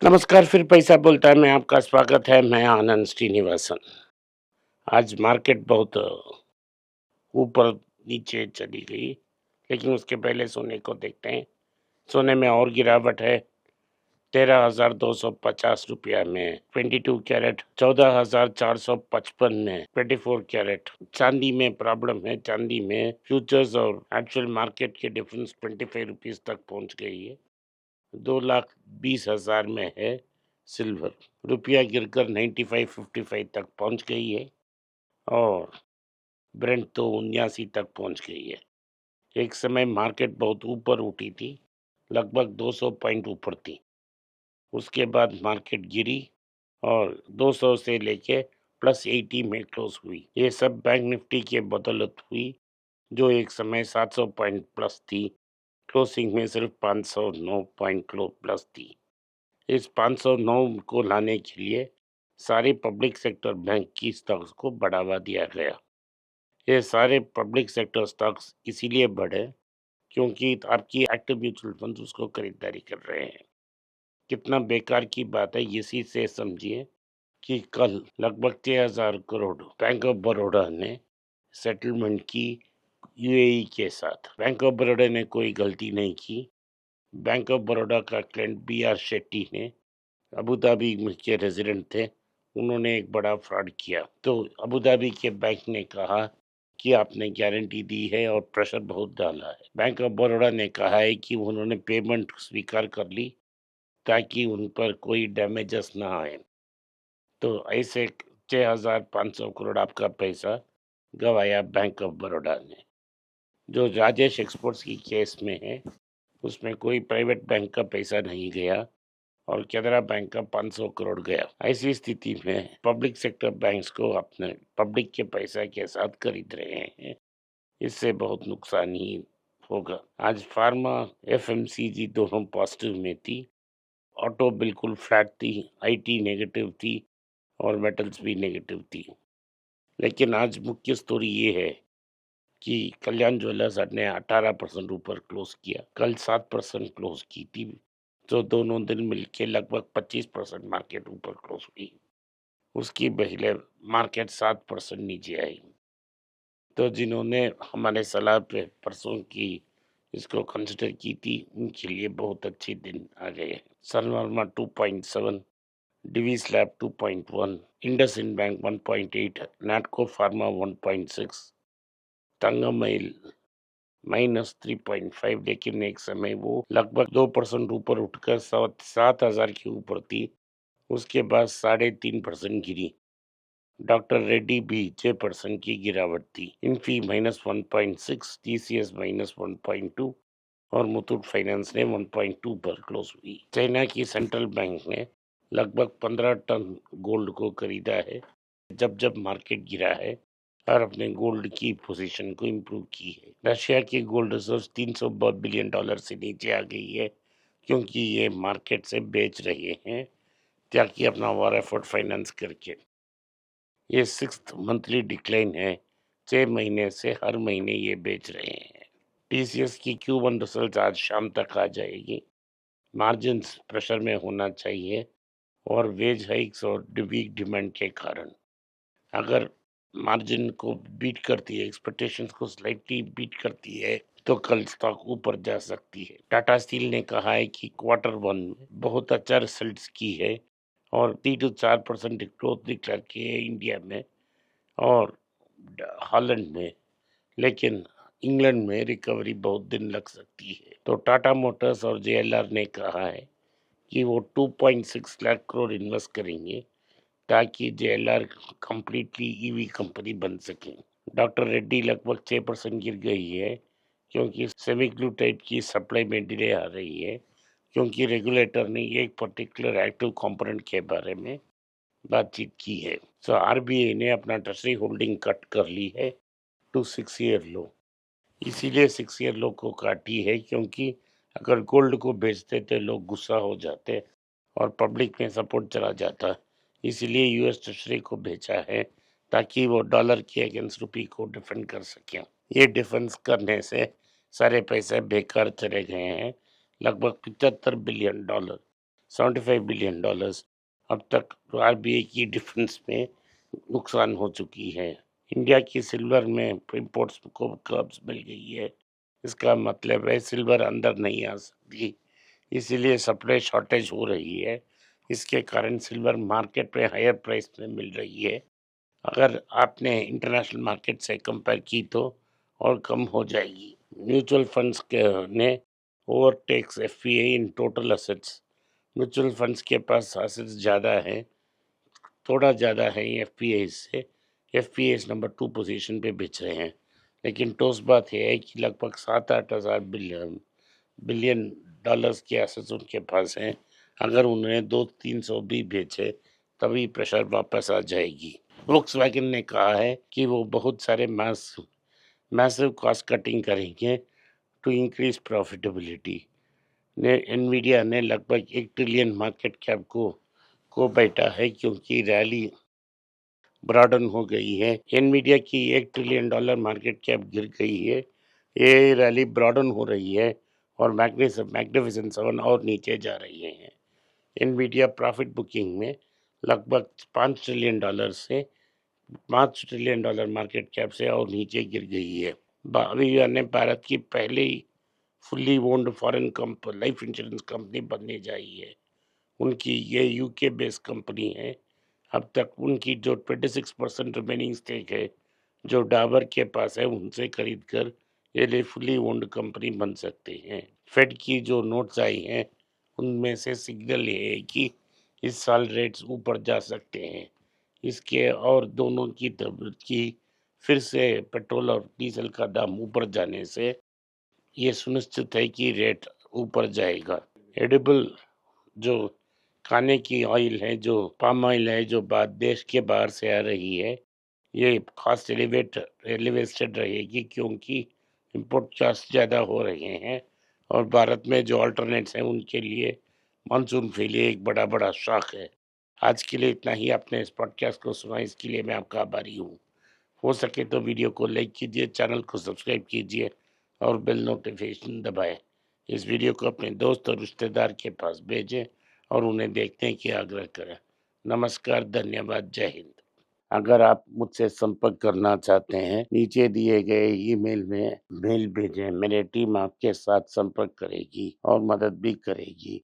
नमस्कार, फिर पैसा बोलता है में आपका स्वागत है। मैं आनंद श्रीनिवासन। आज मार्केट बहुत ऊपर नीचे चली गई, लेकिन उसके पहले सोने को देखते हैं। सोने में और गिरावट है। 13,250 में 22 कैरेट, 14,455 में 24 कैरेट। चांदी में प्रॉब्लम है। चांदी में फ्यूचर्स और एक्चुअल मार्केट के डिफरेंस 25 रुपीज तक पहुंच गई है। 2,20,000 में है सिल्वर। रुपया गिरकर 95.55 तक पहुंच गई है और ब्रेंट तो 79 तक पहुंच गई है। एक समय मार्केट बहुत ऊपर उठी थी, लगभग 200 पॉइंट ऊपर थी। उसके बाद मार्केट गिरी और 200 से लेके +80 में क्लोज हुई। ये सब बैंक निफ्टी के बदौलत हुई, जो एक समय 700 पॉइंट प्लस थी। क्लोजिंग में सिर्फ 509 पॉइंट प्लस थी। इस 509 को लाने के लिए सारे पब्लिक सेक्टर बैंक की स्टॉक्स को बढ़ावा दिया गया। ये सारे पब्लिक सेक्टर स्टॉक्स इसीलिए बढ़े क्योंकि आपकी एक्टिव म्यूचुअल फंड उसको खरीदारी कर रहे हैं। कितना बेकार की बात है, इसी से समझिए कि कल लगभग 6,000 करोड़ बैंक ऑफ बड़ौदा ने सेटलमेंट की यूएई के साथ। बैंक ऑफ बड़ौदा ने कोई गलती नहीं की। बैंक ऑफ बड़ौदा का क्लाइंट BR शेट्टी ने अबू धाबी के रेजिडेंट थे। उन्होंने एक बड़ा फ्रॉड किया, तो अबू धाबी के बैंक ने कहा कि आपने गारंटी दी है और प्रेशर बहुत डाला है। बैंक ऑफ बड़ौदा ने कहा है कि उन्होंने पेमेंट स्वीकार कर ली ताकि उन पर कोई डैमेजेस ना आए। तो ऐसे 6,500 करोड़ आपका पैसा गवाया बैंक ऑफ बड़ौदा ने। जो राजेश एक्सपोर्ट्स की केस में है, उसमें कोई प्राइवेट बैंक का पैसा नहीं गया और कैनरा बैंक का 500 करोड़ गया। ऐसी स्थिति में पब्लिक सेक्टर बैंक्स को अपने पब्लिक के पैसा के साथ खरीद रहे हैं। इससे बहुत नुकसान ही होगा। आज फार्मा FMCG दोनों पॉजिटिव में थी। ऑटो बिल्कुल फ्लैट थी, IT नेगेटिव थी और मेटल्स भी नेगेटिव थी। लेकिन आज मुख्य स्टोरी ये है कि कल्याण ज्वेलर्स ने 18% ऊपर क्लोज किया। कल 7% क्लोज की थी, तो दोनों दिन मिलके लगभग 25% मार्केट ऊपर क्लोज हुई। उसकी पहले मार्केट 7% नीचे आई। तो जिन्होंने हमारे सलाह पे परसों की इसको कंसिडर की थी, उनके लिए बहुत अच्छे दिन आ गए। सन वर्मा 2.7, डिवीज लैब 2.1, इंडसइंड बैंक 1.8, नाटको फार्मा 1.6, तंगमइल -3.5। लेकिन एक समय वो लगभग 2% ऊपर उठकर 7,000 के ऊपर थी। उसके बाद 3.5% गिरी। डॉक्टर रेड्डी भी 6% की गिरावट थी। इन्फी -1.6, TCS -1.2 और मुथूट फाइनेंस ने 1.2 पर क्लोज हुई। चाइना की सेंट्रल बैंक ने लगभग 15 टन गोल्ड को खरीदा है जब जब मार्केट गिरा है और अपने गोल्ड की पोजीशन को इम्प्रूव की है। रशिया की गोल्ड रिजर्व $300 बिलियन से नीचे आ गई है क्योंकि ये मार्केट से बेच रहे हैं ताकि अपना वॉर एफर्ट फाइनेंस करके। ये 6th मंथली डिक्लाइन है। 6 महीने से हर महीने ये बेच रहे हैं। TCS की Q1 रिजल्ट आज शाम तक आ जाएगी। मार्जिन्स प्रेशर में होना चाहिए और वेज हाइक्स और वीक डिमांड के कारण अगर मार्जिन को बीट करती है, एक्सपेक्टेशंस को स्लाइटली बीट करती है, तो कल स्टॉक ऊपर जा सकती है। टाटा स्टील ने कहा है कि Q1 में बहुत अच्छा रिजल्ट्स की है और 3 to 4% ग्रोथ दिखा के है इंडिया में और हॉलैंड में, लेकिन इंग्लैंड में रिकवरी बहुत दिन लग सकती है। तो टाटा मोटर्स और JLR ने कहा है कि वो 2.6 लाख करोड़ इन्वेस्ट करेंगे ताकि JLR कंप्लीटली EV कंपनी बन सके। डॉक्टर रेड्डी लगभग 6% गिर गई है क्योंकि सेमीग्लूटाइड की सप्लाई में डिले आ रही है, क्योंकि रेगुलेटर ने एक पर्टिकुलर एक्टिव कंपोनेंट के बारे में बातचीत की है। सो RBI ने अपना ट्रेजरी होल्डिंग कट कर ली है टू 6 ईयर लो। इसीलिए 6 ईयर लो को काटी है क्योंकि अगर गोल्ड को बेचते तो लोग गुस्सा हो जाते और पब्लिक में सपोर्ट चला जाता। इसीलिए US ट्रेजरी को बेचा है ताकि वो डॉलर के अगेंस्ट रुपी को डिफेंड कर सकें। ये डिफेंस करने से सारे पैसे बेकार चले गए हैं, लगभग $75 बिलियन। $75 बिलियन अब तक आरबीआई की डिफेंस में नुकसान हो चुकी है। इंडिया की सिल्वर में इंपोर्ट्स को कब्ज मिल गई है। इसका मतलब है सिल्वर अंदर नहीं आ सकती, इसीलिए सप्लाई शॉर्टेज हो रही है। इसके कारण सिल्वर मार्केट में हायर प्राइस में मिल रही है। अगर आपने इंटरनेशनल मार्केट से कंपेयर की तो और कम हो जाएगी। म्यूचुअल फंड्स के ने overtakes FPI in total assets. Mutual funds के पास असेट्स ज़्यादा है, थोड़ा ज़्यादा है एफपीआई से। एफपीआई नंबर 2 पोजीशन पे बेच रहे हैं, लेकिन ठोस बात यह है कि लगभग 7-8 हज़ार बिलियन डॉलर्स के एसेट्स उनके पास हैं। अगर उन्हें 200-300 भी बेचे तभी प्रेशर वापस आ जाएगी। वोक्सवैगन ने कहा है कि वो बहुत सारे मैसिव कॉस्ट कटिंग करेंगे टू इंक्रीज प्रॉफिटेबिलिटी। ने एनवीडिया ने लगभग 1 ट्रिलियन मार्केट कैप को बैठा है क्योंकि रैली ब्रॉडन हो गई है। एनवीडिया की $1 ट्रिलियन मार्केट कैप गिर गई है। ये रैली ब्रॉडन हो रही है और मैग्निफिसेंट 7 और नीचे जा रही है। एनवीडिया प्रॉफिट बुकिंग में लगभग $5 ट्रिलियन से $5 ट्रिलियन मार्केट कैप से और नीचे गिर गई है। अभी ने भारत की पहली fully owned foreign life insurance company बनने जा रही है। उनकी ये यूके बेस्ड कंपनी है। अब तक उनकी जो 26% रिमेनिंग स्टेक है जो डाबर के पास है, उनसे खरीद कर ये फुली ओन्ड कंपनी बन सकते हैं। फेड की जो नोट्स आई हैं उनमें से सिग्नल ये है कि इस साल रेट्स ऊपर जा सकते हैं। इसके और दोनों की फिर से पेट्रोल और डीजल का दाम ऊपर जाने से ये सुनिश्चित है कि रेट ऊपर जाएगा। एडिबल जो खाने की ऑयल है, जो पाम ऑयल है, जो देश के बाहर से आ रही है, ये कॉस्ट एलिवेटेड रहेगी क्योंकि इंपोर्ट चार्ज ज़्यादा हो रहे हैं और भारत में जो अल्टरनेट्स हैं उनके लिए मानसून के लिए एक बड़ा शौक है। आज के लिए इतना ही। आपने इस पॉडकास्ट को सुना, इसके लिए मैं आपका आभारी हूँ। हो सके तो वीडियो को लाइक कीजिए, चैनल को सब्सक्राइब कीजिए और बेल नोटिफिकेशन दबाएं। इस वीडियो को अपने दोस्त और रिश्तेदार के पास भेजें और उन्हें देखने की आग्रह करें। नमस्कार, धन्यवाद, जय हिंद। अगर आप मुझसे संपर्क करना चाहते हैं, नीचे दिए गए ईमेल में मेल भेजें। मेरी टीम आपके साथ संपर्क करेगी और मदद भी करेगी।